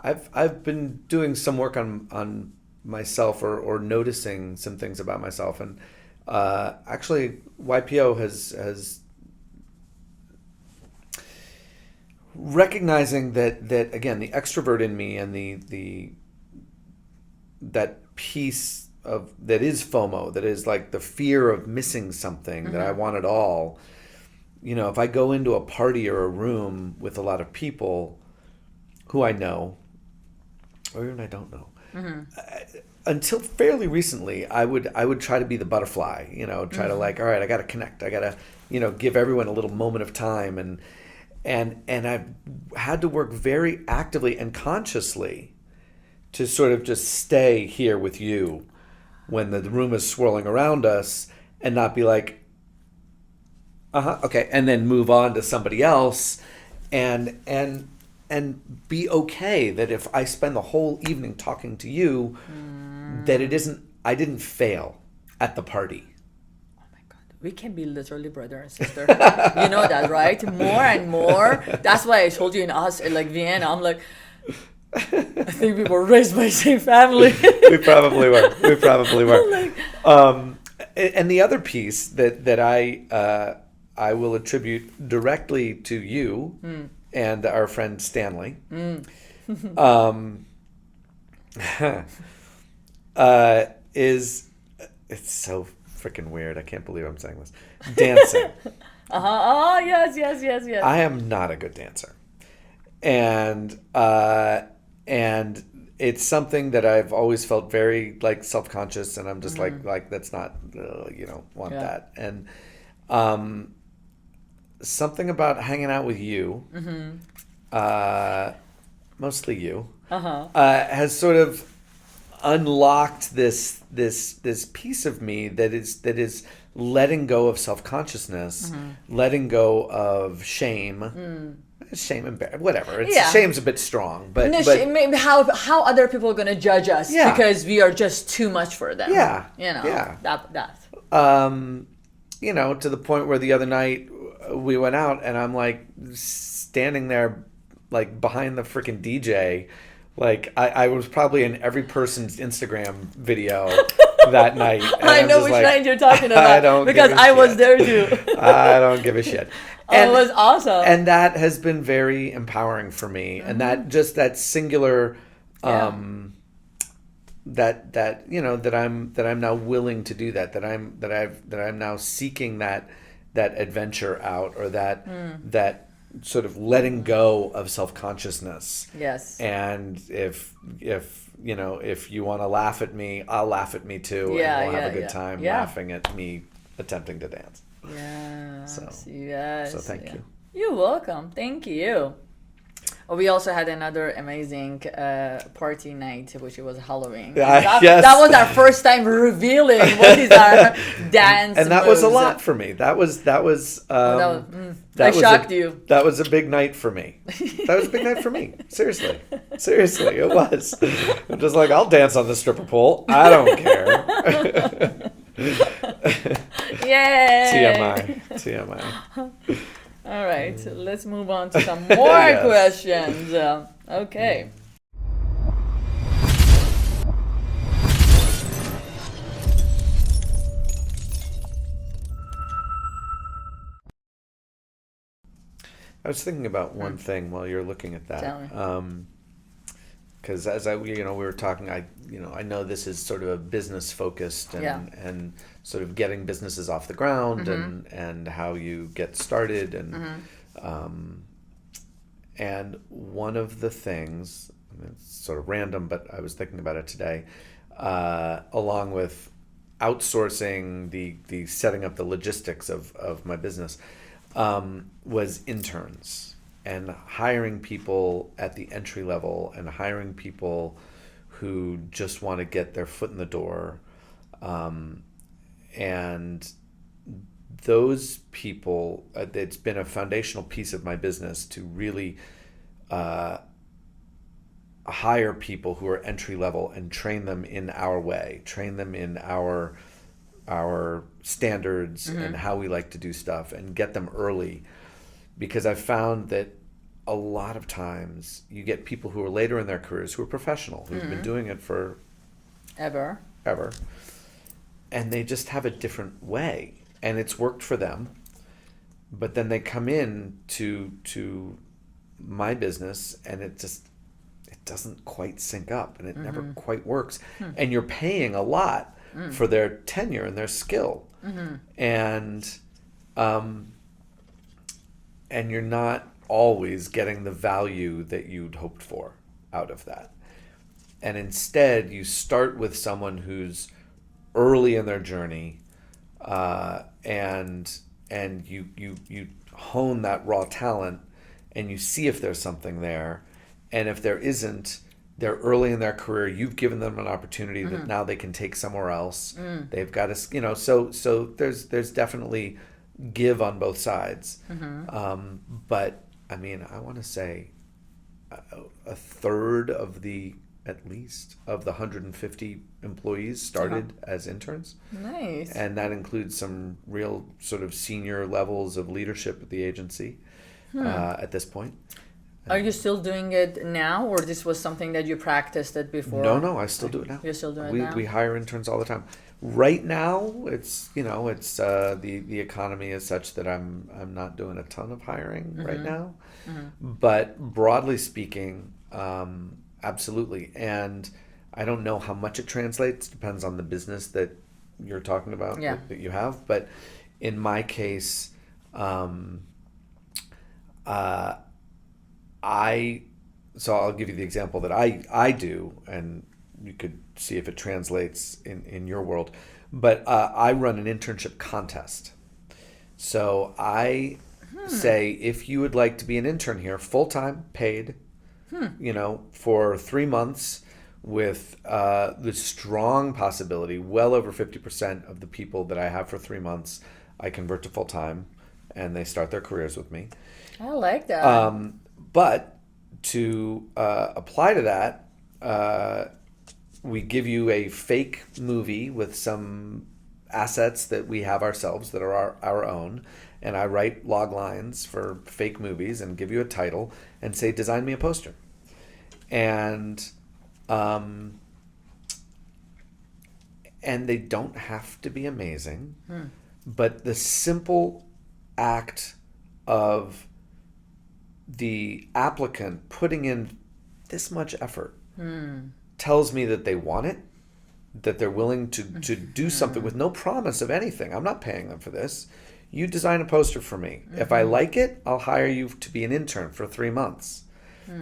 I've been doing some work on myself or noticing some things about myself, and actually YPO has recognizing that again, the extrovert in me and the that piece of that is FOMO, that is like the fear of missing something, that I want it all. If I go into a party or a room with a lot of people who I know or even I don't know, until fairly recently, I would try to be the butterfly, try to like, all right, I got to connect, I got to give everyone a little moment of time, and I've had to work very actively and consciously to sort of just stay here with you when the room is swirling around us, and not be like, okay, and then move on to somebody else, and be okay that if I spend the whole evening talking to you, that I didn't fail at the party. Oh my God, we can be literally brother and sister. You know that, right? More and more. That's why I told you in Vienna, I'm like, I think we were raised by the same family. We probably were. And the other piece that I will attribute directly to you and our friend Stanley is, it's so freaking weird. I can't believe I'm saying this. Dancing. Oh, yes. I am not a good dancer. And it's something that I've always felt very like self-conscious, and I'm just like that's not, you don't want that. And something about hanging out with you, mostly you, has sort of unlocked this piece of me that is letting go of self-consciousness, letting go of shame. Shame and whatever. Shame's a bit strong, but maybe how other people are going to judge us because we are just too much for them. That. To the point where the other night we went out and I'm like standing there like behind the freaking DJ. Like I was probably in every person's Instagram video that night. I know which night you're talking about because I was there too. I don't give a shit. And, it was awesome. And that has been very empowering for me. And that singular that I'm now willing to do that I'm now seeking that adventure out, or that sort of letting go of self-consciousness. Yes. And if you want to laugh at me, I'll laugh at me too, and we'll have a good time laughing at me attempting to dance. Yes. So thank you. You're welcome. Thank you. We also had another amazing party night, which was Halloween. That was our first time revealing what is our dance. And that was a lot for me. That was I shocked you. That was a big night for me. That was a big night for me. Seriously, it was. I'm just like, I'll dance on the stripper pole. I don't care. Yay! TMI. All right, let's move on to some more questions. Okay. I was thinking about one thing while you're looking at that. Tell me. Because as we were talking, I know this is sort of a business focused and sort of getting businesses off the ground and how you get started and one of the things, it's sort of random, but I was thinking about it today, along with outsourcing the setting up the logistics of my business, was interns. And hiring people at the entry level, and hiring people who just want to get their foot in the door. And those people, it's been a foundational piece of my business to really hire people who are entry level and train them in our way, train them in our standards and how we like to do stuff, and get them early. Because I've found that a lot of times you get people who are later in their careers who are professional, who've been doing it for Ever. and they just have a different way, and it's worked for them. But then they come in to my business, and it doesn't quite sync up, and it never quite works. And you're paying a lot for their tenure and their skill, and you're not always getting the value that you'd hoped for out of that. And instead, you start with someone who's early in their journey, and you hone that raw talent, and you see if there's something there. And if there isn't, they're early in their career. You've given them an opportunity that now they can take somewhere else. They've got to, so there's definitely give on both sides. But I mean, I want to say a third of at least of the 150 employees started as interns. Nice. And that includes some real sort of senior levels of leadership at the agency at this point. Are you still doing it now, or this was something that you practiced it before? No, I still do it now. You're still doing it now? We hire interns all the time. Right now, it's the economy is such that I'm not doing a ton of hiring right now. But broadly speaking, absolutely. And I don't know how much it translates. Depends on the business that you're talking about, that you have. But in my case, so I'll give you the example that I do, and you could see if it translates in your world. But I run an internship contest. So I say, if you would like to be an intern here, full-time, paid, for 3 months, with the strong possibility, well over 50% of the people that I have for 3 months, I convert to full-time, and they start their careers with me. I like that. But to apply to that, we give you a fake movie with some assets that we have ourselves that are our own. And I write log lines for fake movies and give you a title and say, design me a poster. And they don't have to be amazing, but the simple act of the applicant putting in this much effort tells me that they want it, that they're willing to do something with no promise of anything. I'm not paying them for this. You design a poster for me. If I like it, I'll hire you to be an intern for 3 months.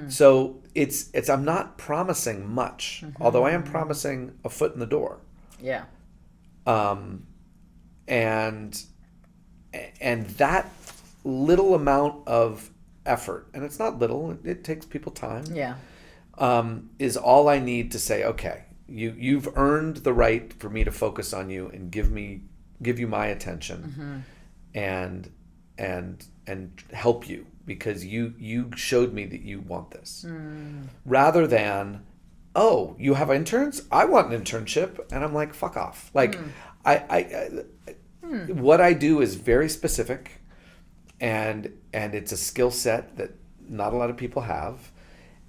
So it's I'm not promising much, although I am promising a foot in the door. Yeah. And that little amount of effort, and it's not little, it takes people time. Yeah. Is all I need to say, okay, you've earned the right for me to focus on you and give you my attention, and help you, because you showed me that you want this, rather than, oh, you have interns? I want an internship, and I'm like, fuck off. Like, what I do is very specific, and it's a skill set that not a lot of people have.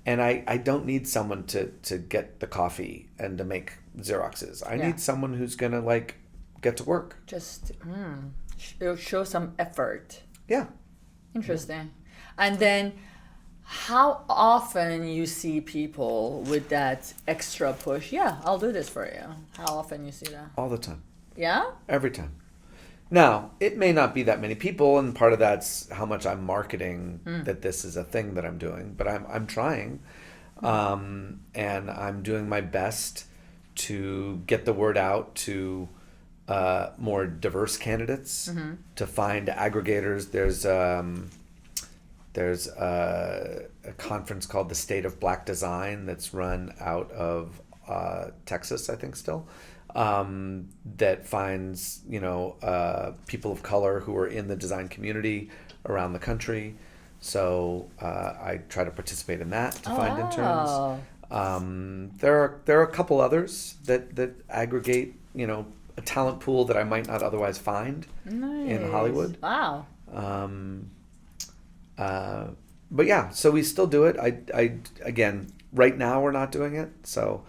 And I don't need someone to get the coffee and to make Xeroxes. I need someone who's going to, like, get to work. Just show some effort. Yeah. Interesting. And then how often you see people with that extra push? Yeah, I'll do this for you. How often you see that? All the time. Yeah? Every time. Now, it may not be that many people, and part of that's how much I'm marketing that this is a thing that I'm doing. But I'm trying, and I'm doing my best to get the word out to more diverse candidates, to find aggregators. There's a conference called the State of Black Design that's run out of Texas, I think, still. That finds, people of color who are in the design community around the country. So I try to participate in that to find interns. There are a couple others that aggregate, a talent pool that I might not otherwise find in Hollywood. Wow. but yeah, so we still do it. I again, right now we're not doing it, so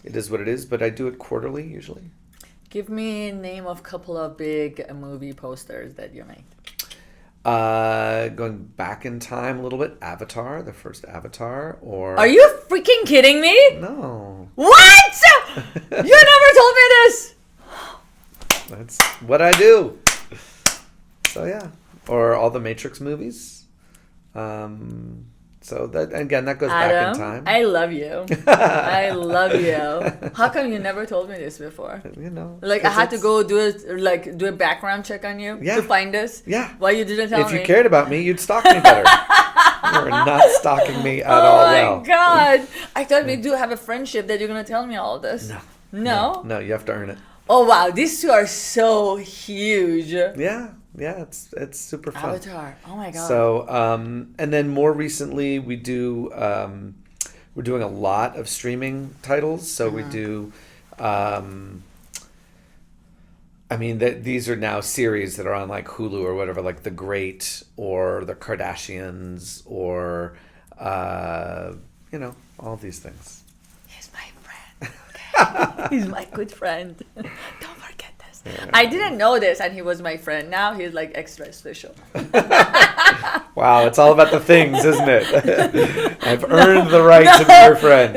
it is what it is. But I do it quarterly usually. Give me a name of a couple of big movie posters that you made. Going back in time a little bit, Avatar, the first Avatar, or... Are you freaking kidding me? No. What? You never told me this! That's what I do. So yeah. Or all the Matrix movies. So that, again, that goes back in time. I love you. I love you. How come you never told me this before? You know. Like, I had to go do a background check on you to find this? Yeah. Why you didn't tell me? If you cared about me, you'd stalk me better. You are not stalking me at all well. Oh my God. I thought we do have a friendship that you're going to tell me all this. No? No, you have to earn it. Oh wow, these two are so huge. Yeah, it's super fun. Avatar. Oh my God. So, and then more recently, we do we're doing a lot of streaming titles. So we do. I mean, these are now series that are on like Hulu or whatever, like The Great or The Kardashians or all these things. He's my friend. Okay? He's my good friend. Don't forget this. I didn't know this, and he was my friend. Now he's like extra special. Wow, it's all about the things, isn't it? I've earned the right to be your friend.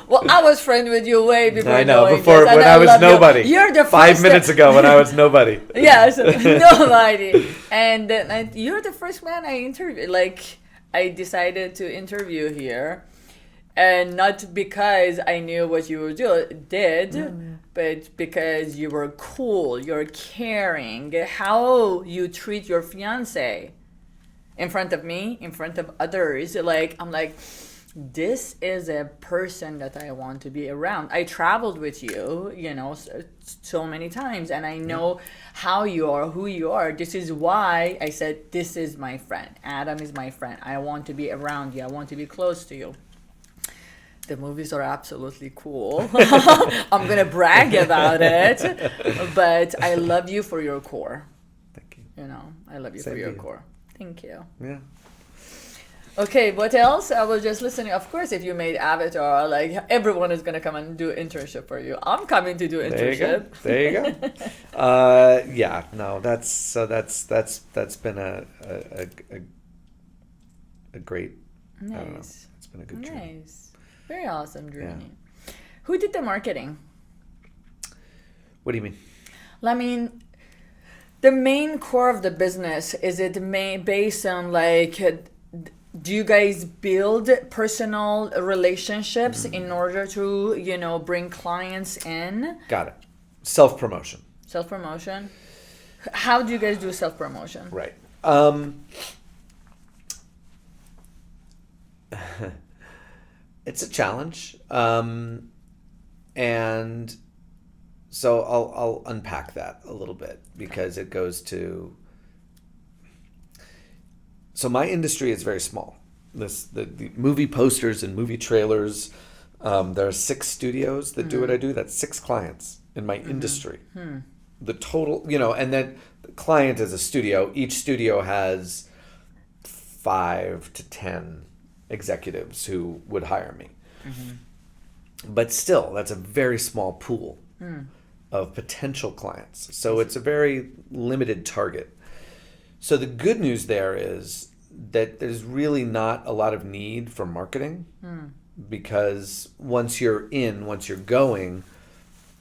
Well, I was friend with you way before. I know, before this, when I was nobody. You're the 5 minutes ago when I was nobody. Yes, nobody. And then you're the first man I interviewed. Like, I decided to interview here. And not because I knew what you did, but because you were cool, you're caring, how you treat your fiance in front of me, in front of others. Like, I'm like, this is a person that I want to be around. I traveled with you, so many times, and I know how you are, who you are. This is why I said, this is my friend. Adam is my friend. I want to be around you. I want to be close to you. The movies are absolutely cool. I'm going to brag about it. But I love you for your core. Thank you. I love you for your core. Thank you. Yeah. Okay, what else? I was just listening. Of course, if you made Avatar, like everyone is going to come and do internship for you. I'm coming to do internship. There you go. Yeah, no, that's been a great, nice. I don't know. It's been a good journey. Nice. Very awesome journey. Yeah. Who did the marketing? What do you mean? I mean, the main core of the business, is it based on like, do you guys build personal relationships in order to, bring clients in? Got it. Self-promotion. Self-promotion? How do you guys do self-promotion? Right. It's a challenge, and so I'll unpack that a little bit because it goes to. So my industry is very small. The movie posters and movie trailers. There are 6 studios that do what I do. That's 6 clients in my industry. The total, and then the client is a studio. Each studio has 5 to 10 executives who would hire me. But still, that's a very small pool of potential clients. So it's a very limited target. So the good news there is that there's really not a lot of need for marketing because once you're going,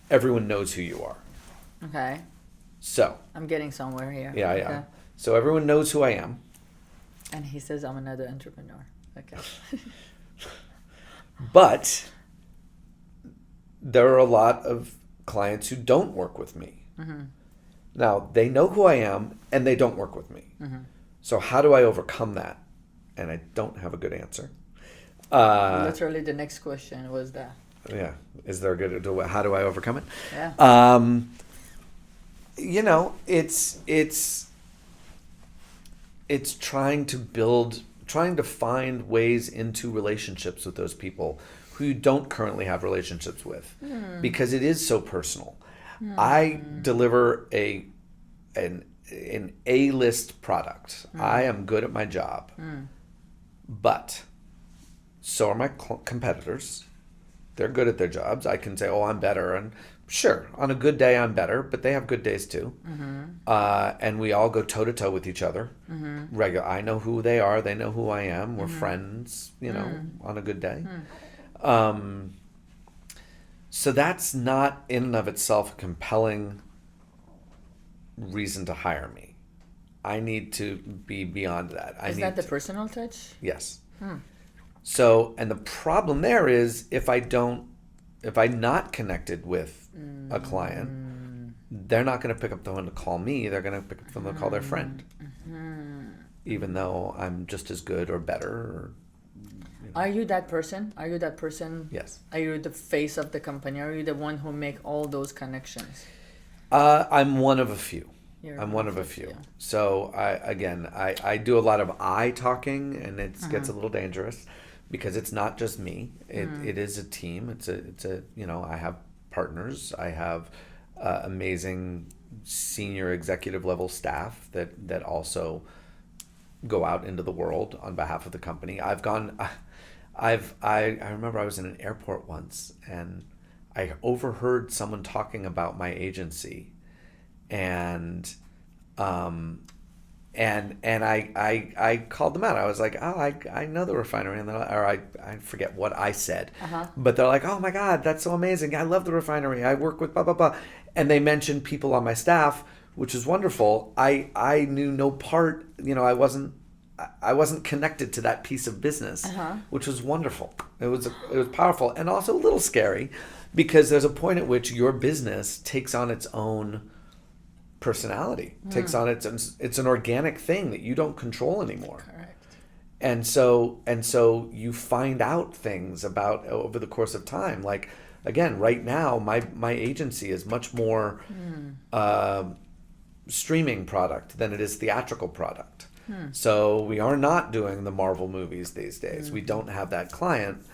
everyone knows who you are. Okay. So. I'm getting somewhere here. Yeah. Okay. So everyone knows who I am. And he says I'm another entrepreneur. Okay. But there are a lot of clients who don't work with me. Now, they know who I am and they don't work with me. So how do I overcome that? And I don't have a good answer. Literally the next question was that. Yeah. Is there a good, how do I overcome it? Yeah. It's trying to find ways into relationships with those people who you don't currently have relationships with because it is so personal. I deliver an an A-list product. I am good at my job. But so are my competitors. They're good at their jobs. I can say, oh, I'm better. And sure, on a good day, I'm better, but they have good days too. And we all go toe-to-toe with each other. I know who they are. They know who I am. We're friends, on a good day. So that's not in and of itself a compelling reason to hire me. I need to be beyond that. Is that the personal touch? Yes. So, and the problem there is if I'm not connected with a client, they're not going to pick up the phone to call me. They're going to pick up the phone to call their friend. Even though I'm just as good or better. Or, Are you that person? Are you that person? Yes. Are you the face of the company? Are you the one who make all those connections? I'm one of a few. I'm one of a few. So I do a lot of I talking, and it gets a little dangerous because it's not just me. It is a team. It's a I have partners. I have amazing senior executive level staff that also go out into the world on behalf of the company. I remember I was in an airport once and I overheard someone talking about my agency, and I called them out. I was like, oh, I know the refinery, and I forget what I said, but they're like, oh my God, that's so amazing. I love the refinery. I work with blah blah blah, and they mentioned people on my staff, which is wonderful. I knew no part. I wasn't connected to that piece of business, which was wonderful. It was powerful and also a little scary, because there's a point at which your business takes on its own personality, takes on it's an organic thing that you don't control anymore. Correct. And so you find out things about over the course of time. Like, again, right now, my agency is much more streaming product than it is theatrical product. So we are not doing the Marvel movies these days. We don't have that client.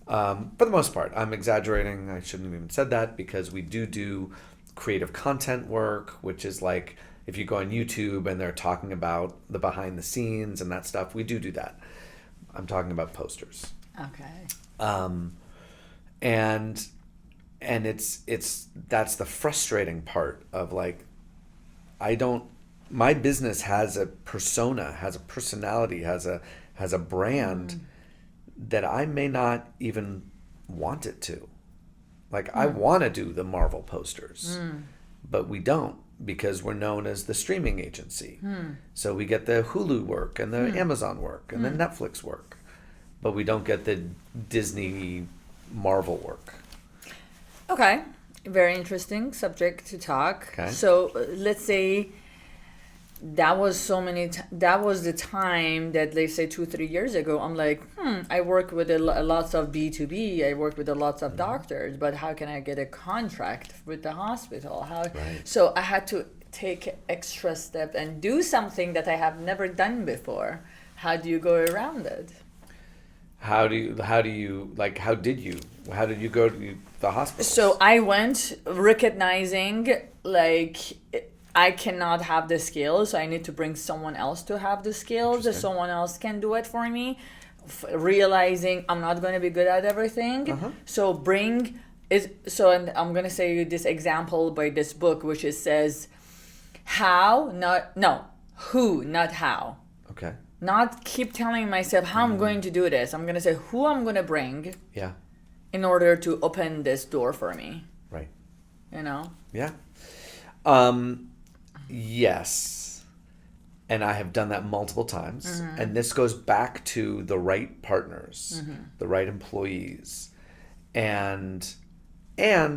For the most part, I'm exaggerating. I shouldn't have even said that, because we do creative content work, which is like if you go on YouTube and they're talking about the behind the scenes and that stuff, we do that. I'm talking about posters. Okay. And that's the frustrating part of, like, my business has a persona, has a personality, has a brand that I may not even want it to. Like, I want to do the Marvel posters, but we don't, because we're known as the streaming agency. So we get the Hulu work and the Amazon work and the Netflix work, but we don't get the Disney Marvel work. Okay. Very interesting subject to talk. Okay. So let's say that was that was the time that, let's say 2-3 years ago, I'm like, I work with lots of B2B, I work with lots of doctors, but how can I get a contract with the hospital? So I had to take extra step and do something that I have never done before. How do you go around it? How did you go to the hospital? So I went recognizing, like, I cannot have the skills, so I need to bring someone else to have the skills. Someone else can do it for me. Realizing I'm not going to be good at everything. So and I'm going to say you this example by this book, which says who, not how. Okay. Not keep telling myself how I'm going to do this. I'm going to say who I'm going to bring. Yeah. In order to open this door for me. Right. Yeah. Yes. And I have done that multiple times. And this goes back to the right partners, the right employees, and the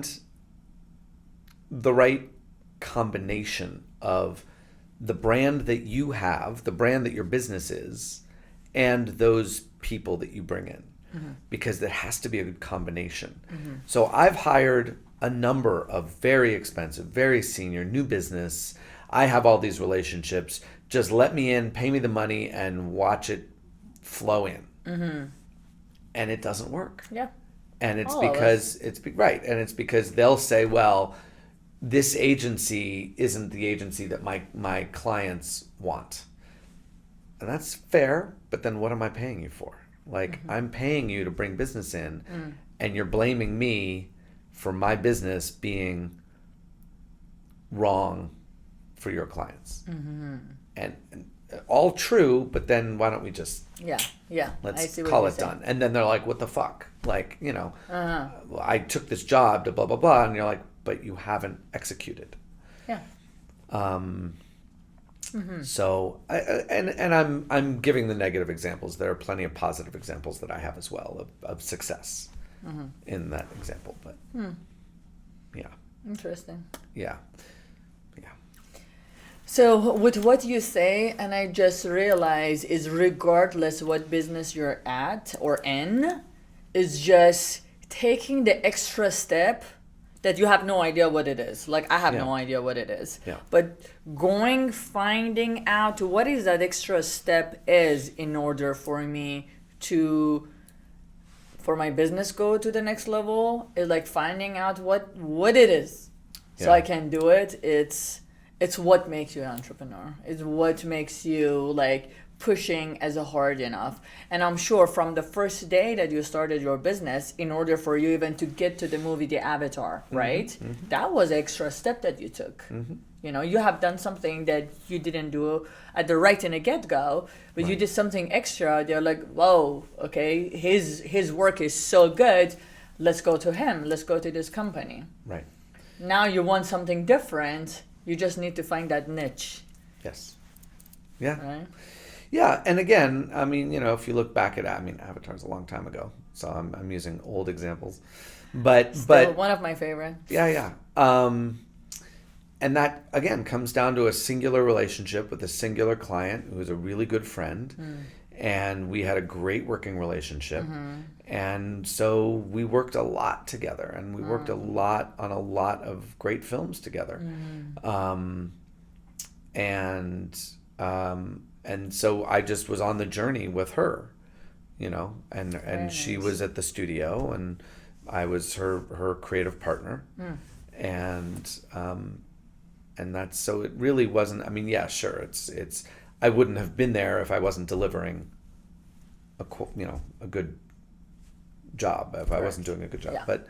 right combination of the brand that you have, the brand that your business is, and those people that you bring in. Because there has to be a good combination. So I've hired a number of very expensive, very senior, new business. I have all these relationships. Just let me in, pay me the money, and watch it flow in. And it doesn't work. Yeah. And it's because they'll say, well, this agency isn't the agency that my clients want. And that's fair, but then what am I paying you for? Like, I'm paying you to bring business in, and you're blaming me for my business being wrong for your clients. And all true, but then why don't we just let's call it done? And then they're like, what the fuck? Like, I took this job to blah blah blah, and you're like, but you haven't executed. So I'm giving the negative examples. There are plenty of positive examples that I have as well of success in that example. But interesting. Yeah. So with what you say, and I just realized, is regardless what business you're at or in, is just taking the extra step that you have no idea what it is. Like, I have no idea what it is. But finding out what is that extra step is in order for me for my business go to the next level, is like finding out what it is. So I can do it. It's what makes you an entrepreneur. It's what makes you like pushing as hard enough. And I'm sure from the first day that you started your business, in order for you even to get to the movie The Avatar, right? That was an extra step that you took. You have done something that you didn't do at the right in the get-go, but you did something extra. They're like, whoa, okay, his work is so good. Let's go to him. Let's go to this company. Right. Now you want something different. You just need to find that niche. Yes. Yeah. Right? Yeah, and again, I mean, if you look back at, Avatar's a long time ago, so I'm using old examples, but one of my favorites. Yeah. And that again comes down to a singular relationship with a singular client who was a really good friend, and we had a great working relationship, and so we worked a lot together, and we worked a lot on a lot of great films together, and so I just was on the journey with her, and she was at the studio, and I was her creative partner, and that's, so it really wasn't. I mean, yeah, sure, it's I wouldn't have been there if I wasn't delivering a good job, if I wasn't doing a good job. But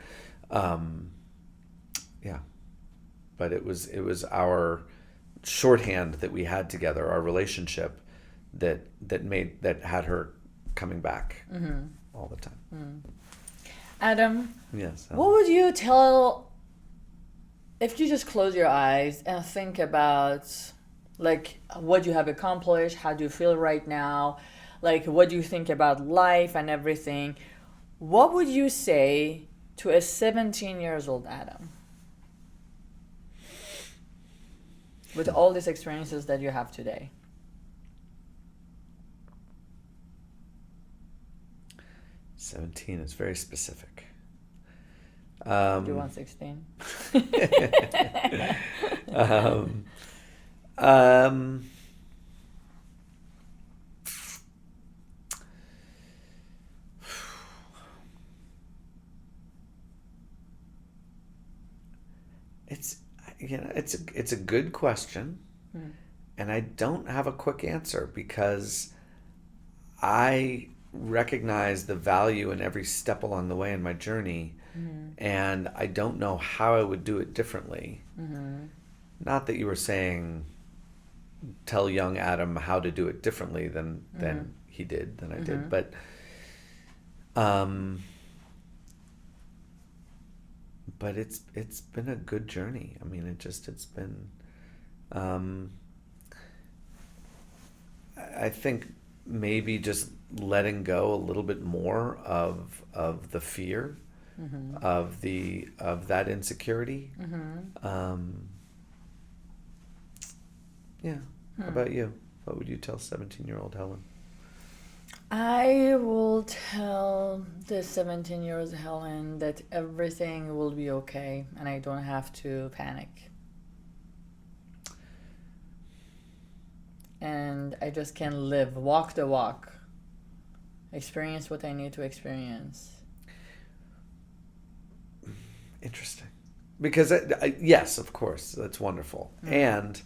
but it was our shorthand that we had together, our relationship that had her coming back all the time. Adam, Yes. what would you tell if you just close your eyes and think about like what you have accomplished, how do you feel right now, like what do you think about life and everything? What would you say to a 17 years old Adam with all these experiences that you have today? 17 is very specific. Do you want 16? It's a good question, and I don't have a quick answer because I recognize the value in every step along the way in my journey, and I don't know how I would do it differently. Not that you were saying tell young Adam how to do it differently than he did, than I did, but it's been a good journey. I mean, it's been I think maybe just letting go a little bit more of the fear of that insecurity. How about you? What would you tell 17-year-old Helen? I will tell the 17-year-old Helen that everything will be okay and I don't have to panic. And I just can live, walk the walk, experience what I need to experience. Interesting. because yes, of course, that's wonderful. And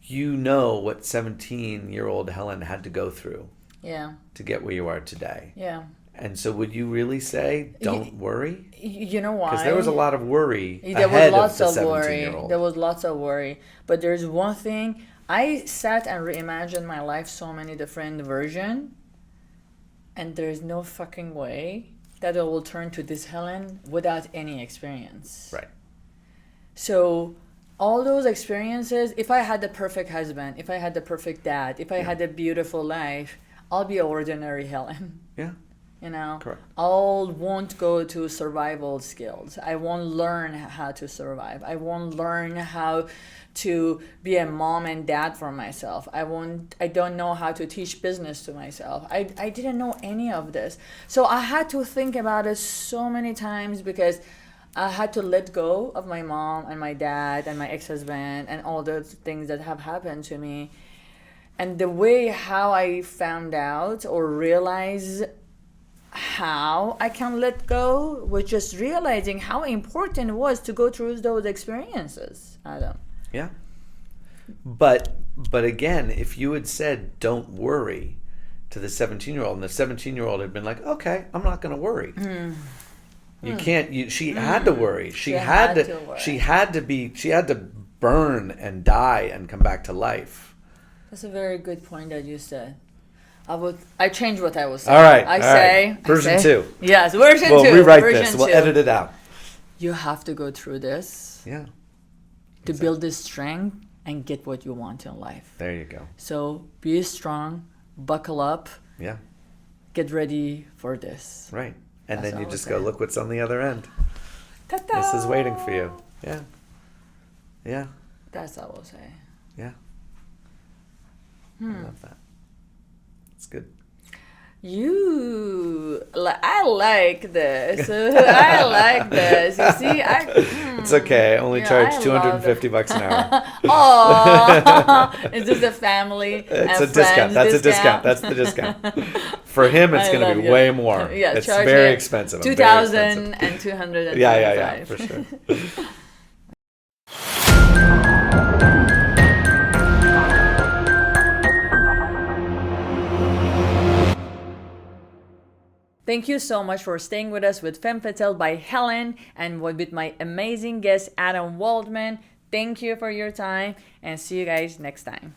you know what 17-year-old Helen had to go through to get where you are today. Yeah. And so would you really say, don't worry? You know why? Because there was a lot of worry ahead of the 17-year-old. There was lots of worry. But there's one thing. I sat and reimagined my life so many different versions. And there's no fucking way that I will turn to this Helen without any experience. Right. So all those experiences, if I had the perfect husband, if I had the perfect dad, if I had a beautiful life, I'll be an ordinary Helen. Yeah. You know, correct. I won't go to survival skills. I won't learn how to survive. I won't learn how to be a mom and dad for myself. I don't know how to teach business to myself. I didn't know any of this. So I had to think about it so many times because I had to let go of my mom and my dad and my ex-husband and all the things that have happened to me. And the way how I found out or realized how I can let go was just realizing how important it was to go through those experiences, Adam. Yeah. But again, if you had said, don't worry to the 17-year-old, and the 17-year-old had been like, okay, I'm not going to worry. You can't, she had to worry. She had to burn and die and come back to life. That's a very good point that you said. I changed what I was saying. All right. Version 2. Yes, version 2. We'll rewrite version this. We'll edit it out. You have to go through this. Yeah. To build this strength and get what you want in life. There you go. So be strong, buckle up. Yeah. Get ready for this. Right. And then you just go, look what's on the other end. Ta-da! This is waiting for you. Yeah. Yeah. That's all I will say. Yeah. I love that. It's good. I like this. I like this. You see, it's okay. I only charge $250 an hour. Oh, is this a family? It's a discount. That's a discount. That's the discount. For him, it's going to be way more. Yeah, it's very expensive. 2,200. Yeah, for sure. Thank you so much for staying with us with Femme Fatale by Helen and with my amazing guest, Adam Waldman. Thank you for your time and see you guys next time.